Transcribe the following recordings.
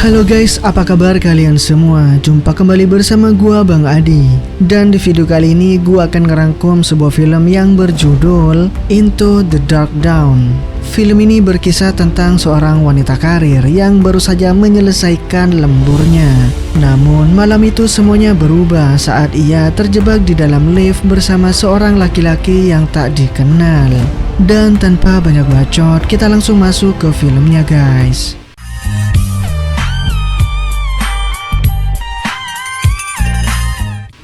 Halo guys, apa kabar kalian semua? Jumpa kembali bersama gua Bang Adi. Dan di video kali ini gua akan ngerangkum sebuah film yang berjudul Into the Dark Dawn. Film ini berkisah tentang seorang wanita karir yang baru saja menyelesaikan lemburnya. Namun malam itu semuanya berubah saat ia terjebak di dalam lift bersama seorang laki-laki yang tak dikenal. Dan tanpa banyak bacot, kita langsung masuk ke filmnya guys.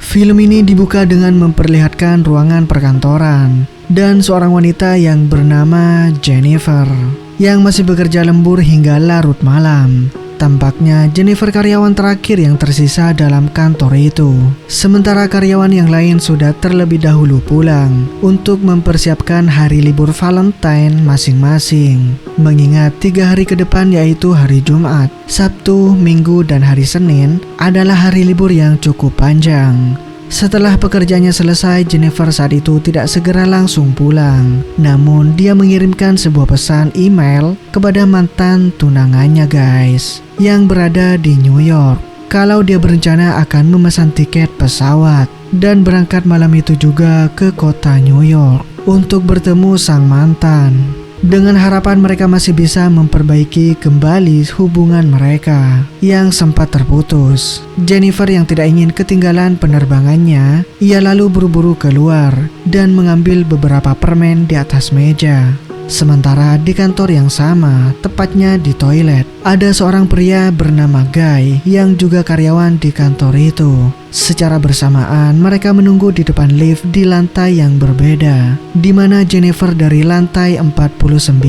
Film ini dibuka dengan memperlihatkan ruangan perkantoran dan seorang wanita yang bernama Jennifer yang masih bekerja lembur hingga larut malam. Tampaknya Jennifer karyawan terakhir yang tersisa dalam kantor itu. Sementara karyawan yang lain sudah terlebih dahulu pulang untuk mempersiapkan hari libur Valentine masing-masing. Mengingat 3 hari ke depan yaitu hari Jumat, Sabtu, Minggu, dan hari Senin adalah hari libur yang cukup panjang. Setelah pekerjaannya selesai, Jennifer saat itu tidak segera langsung pulang. Namun dia mengirimkan sebuah pesan email kepada mantan tunangannya guys, yang berada di New York, kalau dia berencana akan memesan tiket pesawat dan berangkat malam itu juga ke kota New York untuk bertemu sang mantan, dengan harapan mereka masih bisa memperbaiki kembali hubungan mereka yang sempat terputus. Jennifer yang tidak ingin ketinggalan penerbangannya, ia lalu buru-buru keluar dan mengambil beberapa permen di atas meja. Sementara di kantor yang sama, tepatnya di toilet, ada seorang pria bernama Guy yang juga karyawan di kantor itu. Secara bersamaan mereka menunggu di depan lift di lantai yang berbeda, di mana Jennifer dari lantai 49,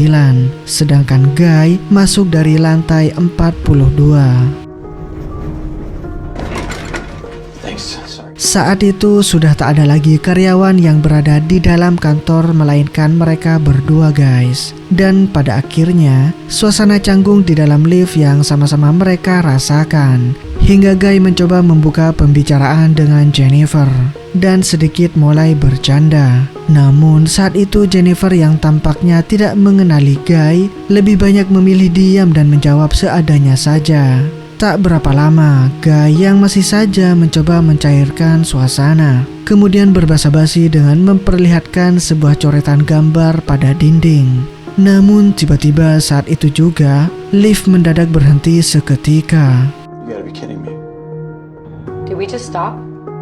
sedangkan Guy masuk dari lantai 42. Saat itu sudah tak ada lagi karyawan yang berada di dalam kantor melainkan mereka berdua guys. Dan pada akhirnya suasana canggung di dalam lift yang sama-sama mereka rasakan, hingga Guy mencoba membuka pembicaraan dengan Jennifer dan sedikit mulai bercanda. Namun saat itu Jennifer yang tampaknya tidak mengenali Guy lebih banyak memilih diam dan menjawab seadanya saja. Tak berapa lama, Guy yang masih saja mencoba mencairkan suasana kemudian berbasa-basi dengan memperlihatkan sebuah coretan gambar pada dinding. Namun tiba-tiba saat itu juga lift mendadak berhenti seketika.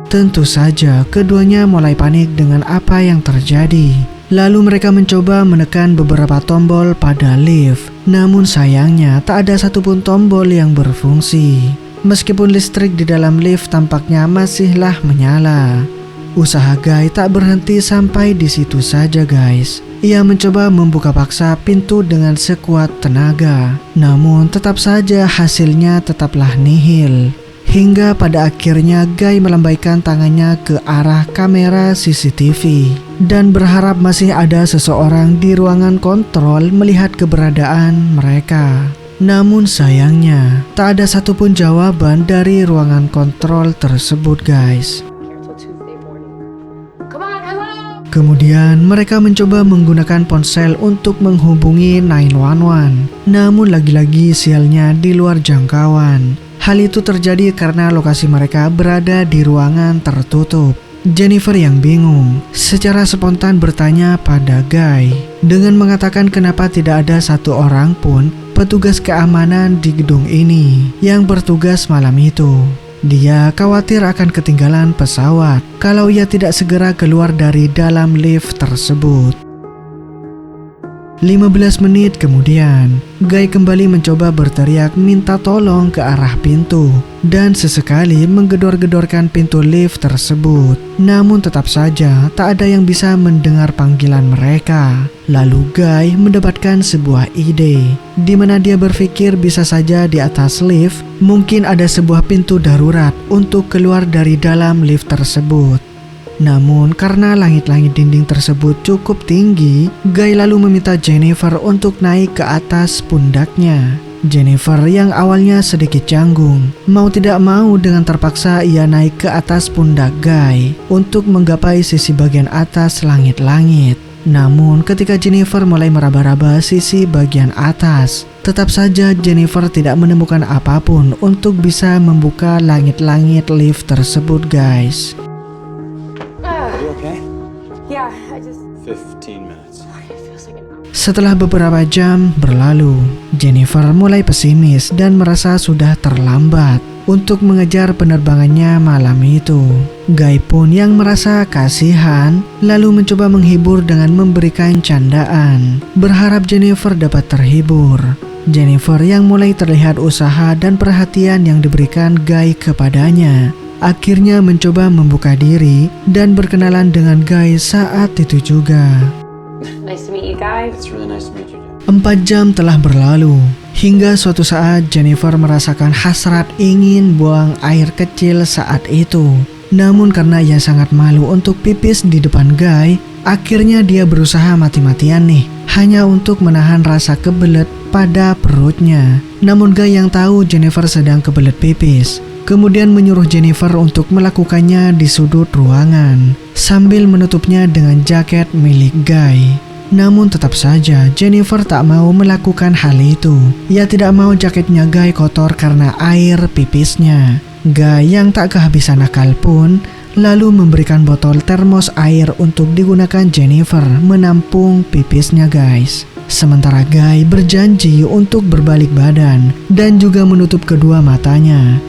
Tentu saja keduanya mulai panik dengan apa yang terjadi. Lalu mereka mencoba menekan beberapa tombol pada lift. Namun sayangnya tak ada satupun tombol yang berfungsi. Meskipun listrik di dalam lift tampaknya masihlah menyala. Usaha Guy tak berhenti sampai di situ saja guys. Ia mencoba membuka paksa pintu dengan sekuat tenaga. Namun tetap saja hasilnya tetaplah nihil. Hingga pada akhirnya Guy melambaikan tangannya ke arah kamera CCTV dan berharap masih ada seseorang di ruangan kontrol melihat keberadaan mereka. Namun sayangnya tak ada satupun jawaban dari ruangan kontrol tersebut guys. Kemudian mereka mencoba menggunakan ponsel untuk menghubungi 911. Namun lagi-lagi sialnya di luar jangkauan. Hal itu terjadi karena lokasi mereka berada di ruangan tertutup. Jennifer yang bingung secara spontan bertanya pada Guy dengan mengatakan kenapa tidak ada satu orang pun petugas keamanan di gedung ini yang bertugas malam itu. Dia khawatir akan ketinggalan pesawat kalau ia tidak segera keluar dari dalam lift tersebut. 15 menit kemudian, Guy kembali mencoba berteriak minta tolong ke arah pintu dan sesekali menggedor-gedorkan pintu lift tersebut. Namun tetap saja tak ada yang bisa mendengar panggilan mereka. Lalu Guy mendapatkan sebuah ide, di mana dia berpikir bisa saja di atas lift mungkin ada sebuah pintu darurat untuk keluar dari dalam lift tersebut. Namun karena langit-langit dinding tersebut cukup tinggi, Guy lalu meminta Jennifer untuk naik ke atas pundaknya. Jennifer yang awalnya sedikit canggung, mau tidak mau dengan terpaksa ia naik ke atas pundak Guy untuk menggapai sisi bagian atas langit-langit. Namun ketika Jennifer mulai meraba-raba sisi bagian atas, tetap saja Jennifer tidak menemukan apapun untuk bisa membuka langit-langit lift tersebut guys. Are you okay? Yeah, I just 15 minutes. it feels like an hour. Setelah beberapa jam berlalu, Jennifer mulai pesimis dan merasa sudah terlambat untuk mengejar penerbangannya malam itu. Guy pun yang merasa kasihan lalu mencoba menghibur dengan memberikan candaan, berharap Jennifer dapat terhibur. Jennifer yang mulai terlihat usaha dan perhatian yang diberikan Guy kepadanya akhirnya mencoba membuka diri dan berkenalan dengan Guy saat itu juga. Nice to meet you guys. It's really nice to meet you. 4 jam telah berlalu, hingga suatu saat Jennifer merasakan hasrat ingin buang air kecil saat itu. Namun karena ia sangat malu untuk pipis di depan Guy, akhirnya dia berusaha mati-matian nih, hanya untuk menahan rasa kebelet pada perutnya. Namun Guy yang tahu Jennifer sedang kebelet pipis, kemudian menyuruh Jennifer untuk melakukannya di sudut ruangan, sambil menutupnya dengan jaket milik Guy. Namun tetap saja Jennifer tak mau melakukan hal itu. Ia tidak mau jaketnya Guy kotor karena air pipisnya. Guy yang tak kehabisan akal pun lalu memberikan botol termos air untuk digunakan Jennifer menampung pipisnya guys. Sementara Guy berjanji untuk berbalik badan dan juga menutup kedua matanya.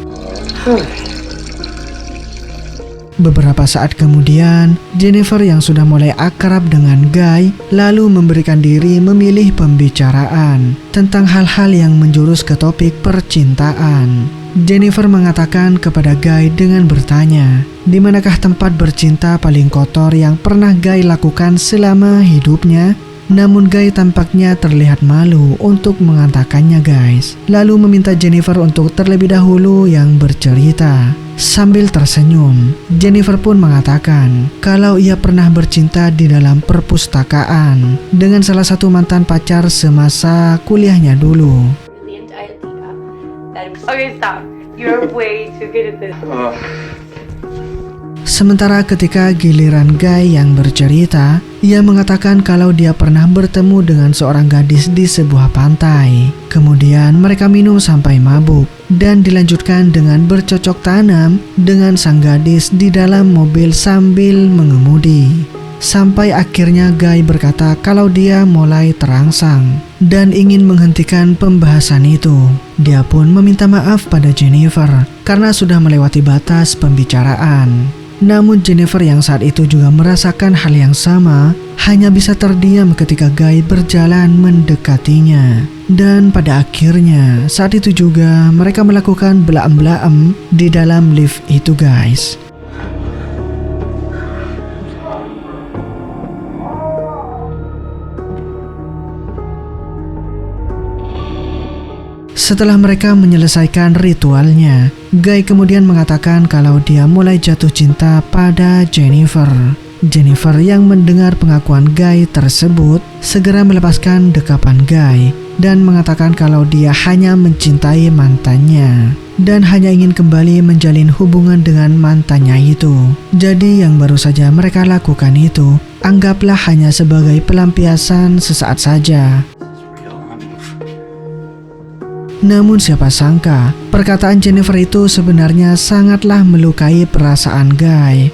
Beberapa saat kemudian, Jennifer yang sudah mulai akrab dengan Guy lalu memberikan diri memilih pembicaraan tentang hal-hal yang menjurus ke topik percintaan. Jennifer mengatakan kepada Guy dengan bertanya, di manakah tempat bercinta paling kotor yang pernah Guy lakukan selama hidupnya? Namun Guy tampaknya terlihat malu untuk mengatakannya guys. Lalu meminta Jennifer untuk terlebih dahulu yang bercerita. Sambil tersenyum, Jennifer pun mengatakan kalau ia pernah bercinta di dalam perpustakaan dengan salah satu mantan pacar semasa kuliahnya dulu. Brilliant idea. Okay, stop. You're way too good at this. Sementara ketika giliran Guy yang bercerita, ia mengatakan kalau dia pernah bertemu dengan seorang gadis di sebuah pantai. Kemudian mereka minum sampai mabuk dan dilanjutkan dengan bercocok tanam dengan sang gadis di dalam mobil sambil mengemudi. Sampai akhirnya Guy berkata kalau dia mulai terangsang dan ingin menghentikan pembahasan itu. Dia pun meminta maaf pada Jennifer karena sudah melewati batas pembicaraan. Namun Jennifer yang saat itu juga merasakan hal yang sama, hanya bisa terdiam ketika Guy berjalan mendekatinya. Dan pada akhirnya saat itu juga mereka melakukan belaem-belaem di dalam lift itu guys. Setelah mereka menyelesaikan ritualnya, Guy kemudian mengatakan kalau dia mulai jatuh cinta pada Jennifer. Jennifer yang mendengar pengakuan Guy tersebut segera melepaskan dekapan Guy dan mengatakan kalau dia hanya mencintai mantannya dan hanya ingin kembali menjalin hubungan dengan mantannya itu. Jadi yang baru saja mereka lakukan itu anggaplah hanya sebagai pelampiasan sesaat saja. Namun siapa sangka, perkataan Jennifer itu sebenarnya sangatlah melukai perasaan Guy.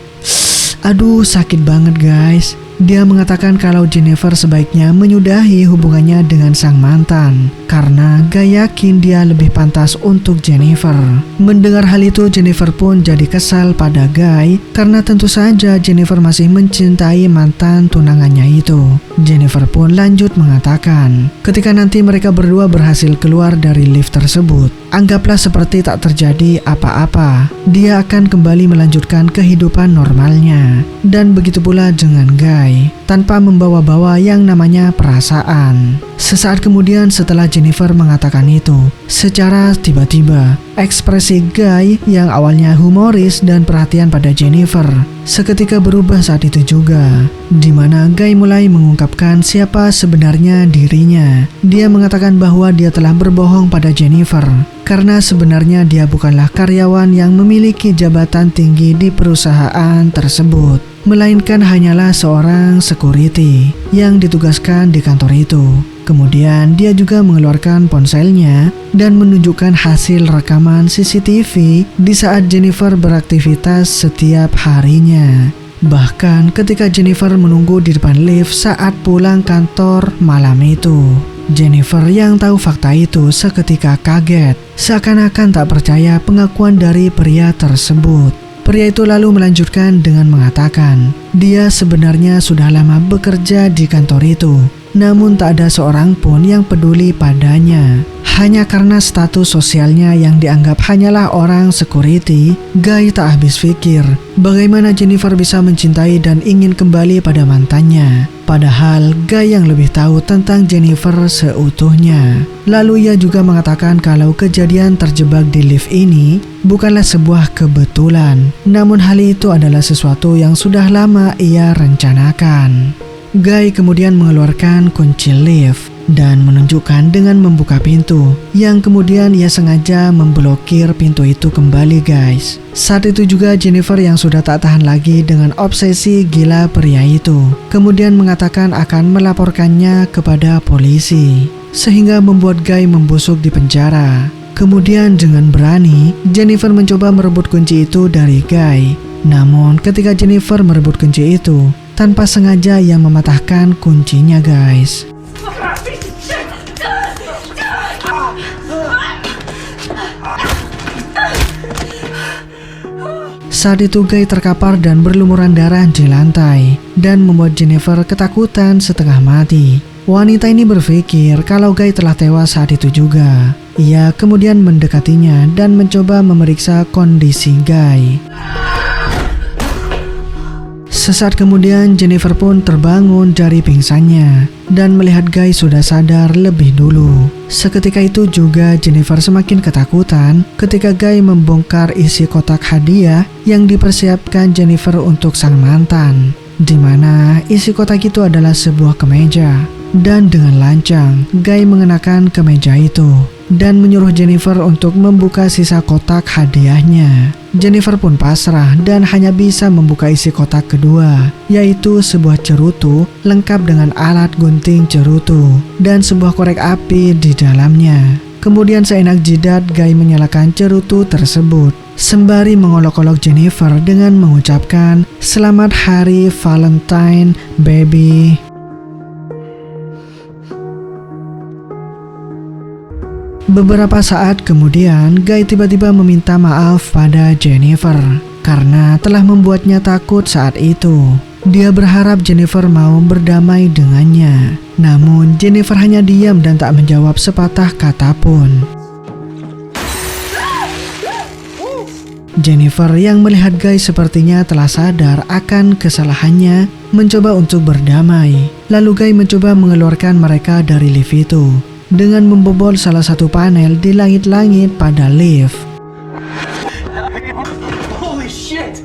Aduh, sakit banget guys. Dia mengatakan kalau Jennifer sebaiknya menyudahi hubungannya dengan sang mantan karena Guy yakin dia lebih pantas untuk Jennifer. Mendengar hal itu, Jennifer pun jadi kesal pada Guy karena tentu saja Jennifer masih mencintai mantan tunangannya itu. Jennifer pun lanjut mengatakan, ketika nanti mereka berdua berhasil keluar dari lift tersebut, anggaplah seperti tak terjadi apa-apa. Dia akan kembali melanjutkan kehidupan normalnya. Dan begitu pula dengan Guy, tanpa membawa-bawa yang namanya perasaan. Sesaat kemudian setelah Jennifer mengatakan itu, secara tiba-tiba, ekspresi Guy yang awalnya humoris dan perhatian pada Jennifer seketika berubah saat itu juga, di mana Guy mulai mengungkapkan siapa sebenarnya dirinya. Dia mengatakan bahwa dia telah berbohong pada Jennifer karena sebenarnya dia bukanlah karyawan yang memiliki jabatan tinggi di perusahaan tersebut. melainkan hanyalah seorang security yang ditugaskan di kantor itu. Kemudian dia juga mengeluarkan ponselnya dan menunjukkan hasil rekaman CCTV di saat Jennifer beraktivitas setiap harinya. Bahkan ketika Jennifer menunggu di depan lift saat pulang kantor malam itu. Jennifer yang tahu fakta itu seketika kaget, seakan-akan tak percaya pengakuan dari pria tersebut. Pria itu lalu melanjutkan dengan mengatakan, dia sebenarnya sudah lama bekerja di kantor itu, namun tak ada seorang pun yang peduli padanya. Hanya karena status sosialnya yang dianggap hanyalah orang security, Guy tak habis pikir bagaimana Jennifer bisa mencintai dan ingin kembali pada mantannya. Padahal Guy yang lebih tahu tentang Jennifer seutuhnya. Lalu ia juga mengatakan kalau kejadian terjebak di lift ini bukanlah sebuah kebetulan, namun hal itu adalah sesuatu yang sudah lama ia rencanakan. Guy kemudian mengeluarkan kunci lift dan menunjukkan dengan membuka pintu, yang kemudian ia sengaja memblokir pintu itu kembali guys. Saat itu juga Jennifer yang sudah tak tahan lagi dengan obsesi gila pria itu, kemudian mengatakan akan melaporkannya kepada polisi, sehingga membuat Guy membusuk di penjara. Kemudian dengan berani, Jennifer mencoba merebut kunci itu dari Guy. Namun ketika Jennifer merebut kunci itu, tanpa sengaja ia mematahkan kuncinya guys. Saat itu Guy terkapar dan berlumuran darah di lantai dan membuat Jennifer ketakutan setengah mati. Wanita ini berpikir kalau Guy telah tewas saat itu juga. Ia kemudian mendekatinya dan mencoba memeriksa kondisi Guy. Sesaat kemudian Jennifer pun terbangun dari pingsannya dan melihat Guy sudah sadar lebih dulu. Seketika itu juga Jennifer semakin ketakutan ketika Guy membongkar isi kotak hadiah yang dipersiapkan Jennifer untuk sang mantan, di mana isi kotak itu adalah sebuah kemeja. Dan dengan lancang Guy mengenakan kemeja itu dan menyuruh Jennifer untuk membuka sisa kotak hadiahnya. Jennifer pun pasrah dan hanya bisa membuka isi kotak kedua, yaitu sebuah cerutu lengkap dengan alat gunting cerutu dan sebuah korek api di dalamnya. Kemudian seenak jidat Guy menyalakan cerutu tersebut sembari mengolok-olok Jennifer dengan mengucapkan "Selamat Hari Valentine, baby." Beberapa saat kemudian, Guy tiba-tiba meminta maaf pada Jennifer karena telah membuatnya takut saat itu. Dia berharap Jennifer mau berdamai dengannya. Namun Jennifer hanya diam dan tak menjawab sepatah kata pun. Jennifer yang melihat Guy sepertinya telah sadar akan kesalahannya mencoba untuk berdamai. Lalu Guy mencoba mengeluarkan mereka dari lift itu dengan membobol salah satu panel di langit-langit pada lift. Holy shit!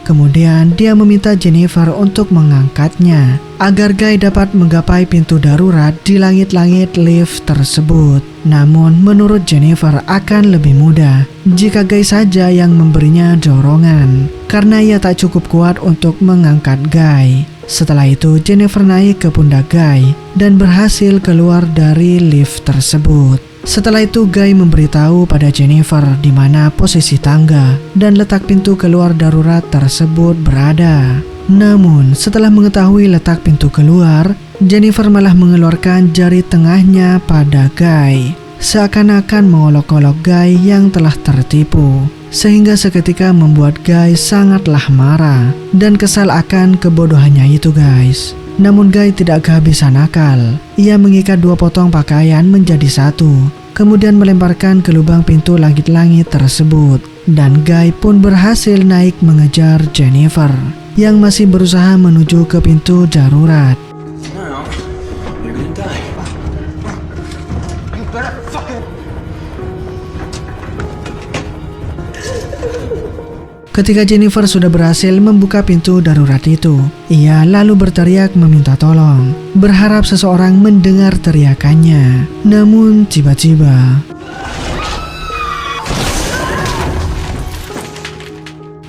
Kemudian dia meminta Jennifer untuk mengangkatnya agar Guy dapat menggapai pintu darurat di langit-langit lift tersebut. Namun menurut Jennifer akan lebih mudah jika Guy saja yang memberinya dorongan karena ia tak cukup kuat untuk mengangkat Guy. Setelah itu Jennifer naik ke pundak Guy dan berhasil keluar dari lift tersebut. Setelah itu Guy memberitahu pada Jennifer di mana posisi tangga dan letak pintu keluar darurat tersebut berada. Namun setelah mengetahui letak pintu keluar, Jennifer malah mengeluarkan jari tengahnya pada Guy, seakan-akan mengolok-olok Guy yang telah tertipu, sehingga seketika membuat Guy sangatlah marah dan kesal akan kebodohannya itu guys. Namun Guy tidak kehabisan akal. Ia mengikat dua potong pakaian menjadi satu, kemudian melemparkan ke lubang pintu langit-langit tersebut. Dan Guy pun berhasil naik mengejar Jennifer yang masih berusaha menuju ke pintu darurat. Now, you're gonna die. You better fucking... Ketika Jennifer sudah berhasil membuka pintu darurat itu, ia lalu berteriak meminta tolong, berharap seseorang mendengar teriakannya. Namun tiba-tiba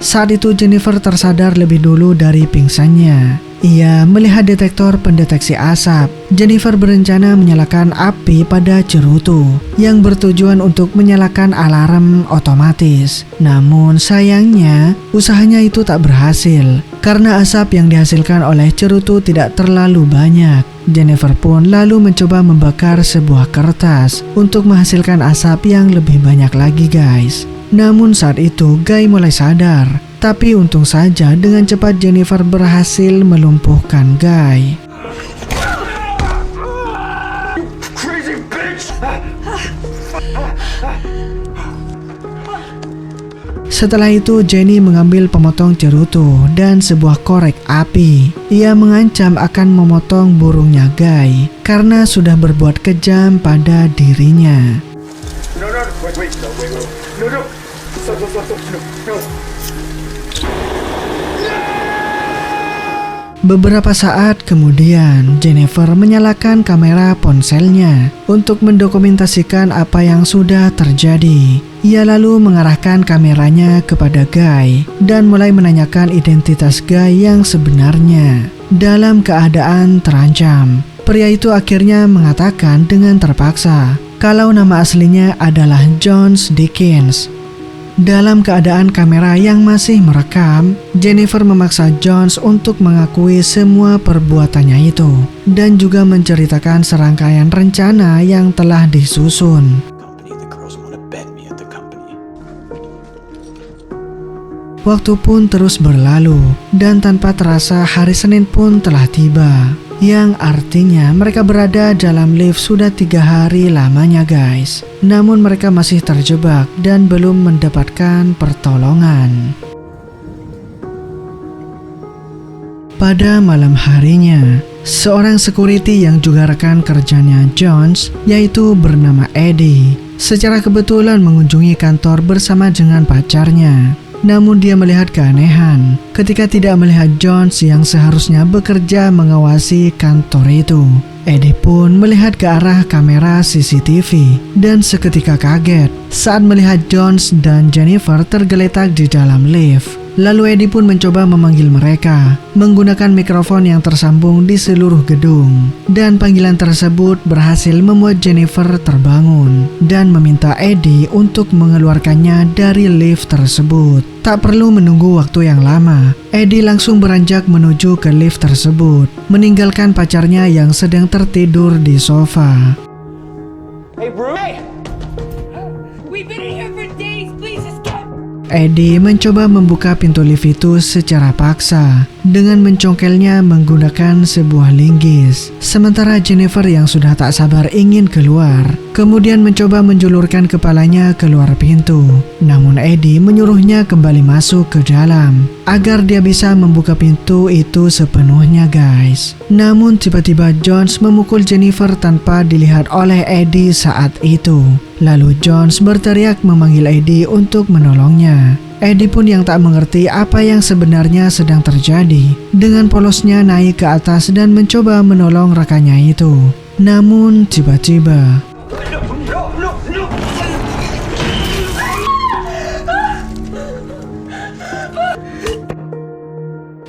Saat itu Jennifer tersadar lebih dulu dari pingsannya. Ia melihat detektor pendeteksi asap. Jennifer berencana menyalakan api pada cerutu yang bertujuan untuk menyalakan alarm otomatis. Namun sayangnya usahanya itu tak berhasil karena asap yang dihasilkan oleh cerutu tidak terlalu banyak. Jennifer pun lalu mencoba membakar sebuah kertas untuk menghasilkan asap yang lebih banyak lagi guys. Namun saat itu Guy mulai sadar. Tapi untung saja dengan cepat Jennifer berhasil melumpuhkan Guy. Crazy bitch! Setelah itu Jenny mengambil pemotong cerutu dan sebuah korek api. Ia mengancam akan memotong burungnya Guy karena sudah berbuat kejam pada dirinya. No, wait, no. Stop, no. Beberapa saat kemudian, Jennifer menyalakan kamera ponselnya untuk mendokumentasikan apa yang sudah terjadi. Ia lalu mengarahkan kameranya kepada Guy dan mulai menanyakan identitas Guy yang sebenarnya. Dalam keadaan terancam, pria itu akhirnya mengatakan dengan terpaksa kalau nama aslinya adalah Jones Dickens. Dalam keadaan kamera yang masih merekam, Jennifer memaksa Jones untuk mengakui semua perbuatannya itu dan juga menceritakan serangkaian rencana yang telah disusun. Waktu pun terus berlalu dan tanpa terasa hari Senin pun telah tiba. Yang artinya mereka berada dalam lift sudah 3 hari lamanya guys. Namun mereka masih terjebak dan belum mendapatkan pertolongan. Pada malam harinya, seorang security yang juga rekan kerjanya Jones, yaitu bernama Eddie, secara kebetulan mengunjungi kantor bersama dengan pacarnya. Namun dia melihat keanehan ketika tidak melihat Jones yang seharusnya bekerja mengawasi kantor itu. Eddie pun melihat ke arah kamera CCTV dan seketika kaget saat melihat Jones dan Jennifer tergeletak di dalam lift. Lalu Eddie pun mencoba memanggil mereka menggunakan mikrofon yang tersambung di seluruh gedung. Dan panggilan tersebut berhasil membuat Jennifer terbangun dan meminta Eddie untuk mengeluarkannya dari lift tersebut. Tak perlu menunggu waktu yang lama, Eddie langsung beranjak menuju ke lift tersebut, meninggalkan pacarnya yang sedang tertidur di sofa. Hey, bro! Hey! We've been in here for days. Please escape. Eddie mencoba membuka pintu lift itu secara paksa dengan mencongkelnya menggunakan sebuah linggis. Sementara Jennifer yang sudah tak sabar ingin keluar, kemudian mencoba menjulurkan kepalanya keluar pintu. Namun Eddie menyuruhnya kembali masuk ke dalam agar dia bisa membuka pintu itu sepenuhnya guys. Namun tiba-tiba Jones memukul Jennifer tanpa dilihat oleh Eddie saat itu. Lalu Jones berteriak memanggil Eddie untuk menolongnya. Eddie pun yang tak mengerti apa yang sebenarnya sedang terjadi, dengan polosnya naik ke atas dan mencoba menolong rekannya itu. Namun tiba-tiba No!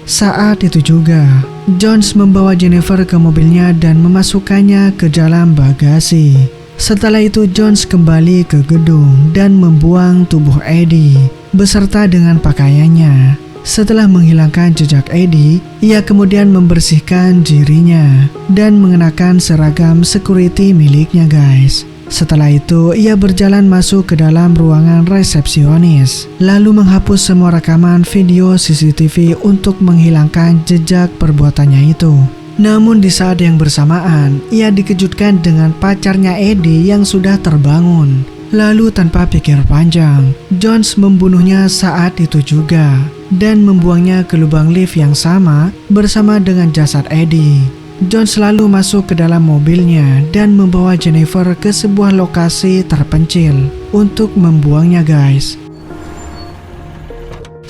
saat itu juga, Jones membawa Jennifer ke mobilnya dan memasukkannya ke dalam bagasi. Setelah itu Jones kembali ke gedung dan membuang tubuh Eddie beserta dengan pakaiannya. Setelah menghilangkan jejak Eddie, ia kemudian membersihkan dirinya dan mengenakan seragam security miliknya guys. Setelah itu, ia berjalan masuk ke dalam ruangan resepsionis, lalu menghapus semua rekaman video CCTV untuk menghilangkan jejak perbuatannya itu. Namun di saat yang bersamaan, ia dikejutkan dengan pacarnya Eddie yang sudah terbangun. Lalu tanpa pikir panjang, Jones membunuhnya saat itu juga dan membuangnya ke lubang lift yang sama bersama dengan jasad Eddie. Jones lalu masuk ke dalam mobilnya dan membawa Jennifer ke sebuah lokasi terpencil untuk membuangnya guys.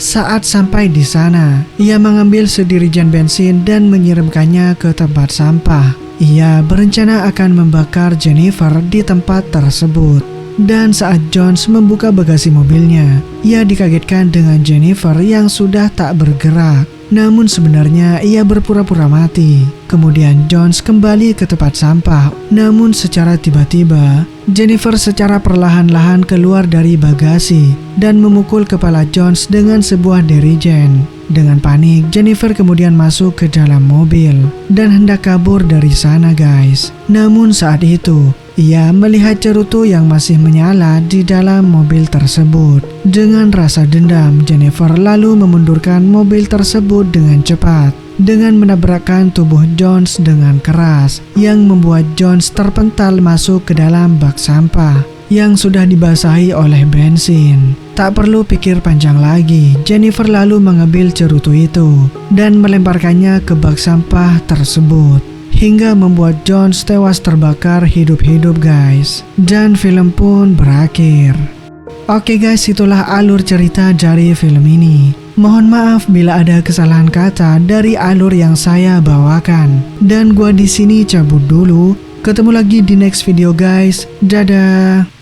Saat sampai di sana, ia mengambil sedirijan bensin dan menyiramkannya ke tempat sampah. Ia berencana akan membakar Jennifer di tempat tersebut. Dan saat Jones membuka bagasi mobilnya, ia dikagetkan dengan Jennifer yang sudah tak bergerak. Namun sebenarnya ia berpura-pura mati. Kemudian Jones kembali ke tempat sampah. Namun secara tiba-tiba, Jennifer secara perlahan-lahan keluar dari bagasi dan memukul kepala Jones dengan sebuah dirijen. Dengan panik, Jennifer kemudian masuk ke dalam mobil dan hendak kabur dari sana guys. Namun saat itu, ia melihat cerutu yang masih menyala di dalam mobil tersebut. Dengan rasa dendam, Jennifer lalu memundurkan mobil tersebut dengan cepat dengan menabrakkan tubuh Jones dengan keras yang membuat Jones terpental masuk ke dalam bak sampah yang sudah dibasahi oleh bensin. Tak perlu pikir panjang lagi, Jennifer lalu mengambil cerutu itu dan melemparkannya ke bak sampah tersebut hingga membuat Jones tewas terbakar hidup-hidup guys. Dan film pun berakhir. Oke guys, itulah alur cerita dari film ini. Mohon maaf bila ada kesalahan kata dari alur yang saya bawakan. Dan gua di sini cabut dulu. Ketemu lagi di next video guys. Dadah.